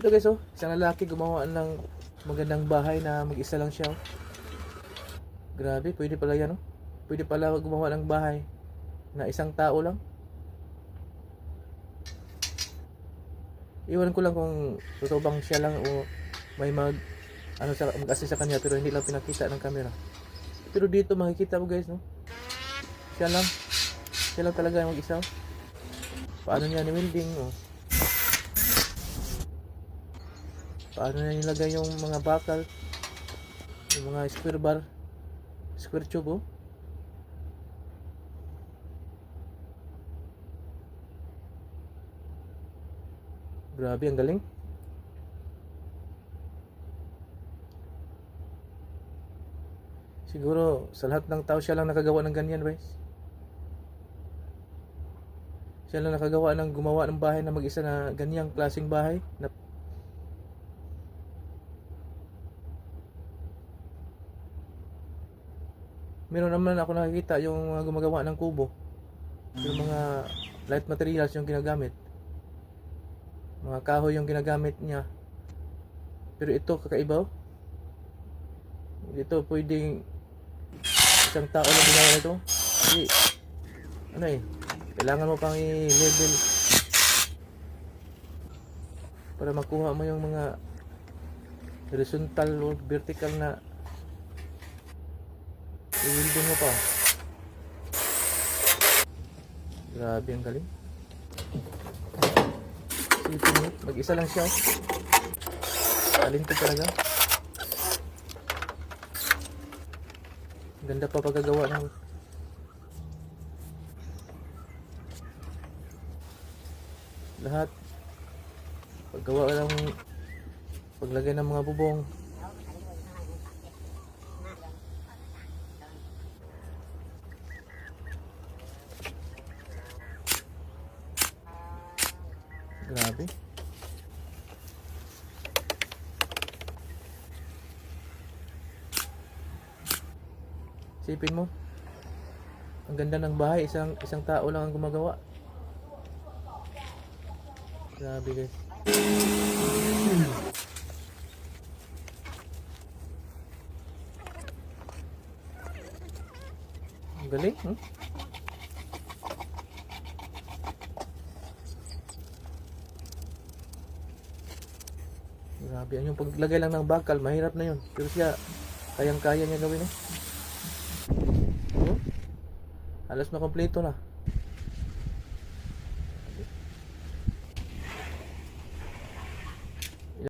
Ito guys, oh, isang lalaki gumawa ng magandang bahay na mag-isa lang siya. Oh. Grabe, pwede pala yan, oh. Pwede pala gumawa ng bahay na isang tao lang. Iwan ko lang kung totoo bang siya lang o may mag-assist sa kanya, pero hindi lang pinakita ng camera. Pero dito makikita mo guys, no? Siya lang talaga yung mag-isa. Paano niya ni-welding, oh? Paano niya nilagay yung mga bakal, yung mga square bar, square tube, oh? Grabe, ang galing. Siguro sa lahat ng tao siya lang nakagawa ng ganyan, guys. Siya lang nakagawa ng gumawa ng bahay na mag-isa na ganyang klaseng bahay na meron naman ako nakikita yung mga gumagawa ng kubo. Yung mga light materials yung ginagamit. Mga kahoy yung ginagamit niya. Pero ito kakaiba, oh. Ito pwedeng isang tao lang ginawa nito. Kasi ano eh, kailangan mo pang i-level para makuha mo yung mga horizontal o vertical na i-welding mo pa. Grabe, ang galing. Isipin mo, mag-isa lang siya. Talento talaga. Ganda pa pagkagawa ng lahat. Paggawa ng paglagay ng mga bubong. Grabe. Isipin mo, ang ganda ng bahay, isang tao lang ang gumagawa. Grabe guys. Ang galing, hmm? Grabe, yung paglagay lang ng bakal, mahirap na yun. Pero siya, kayang-kaya niya gawin, eh. Oh, halos na kompleto na.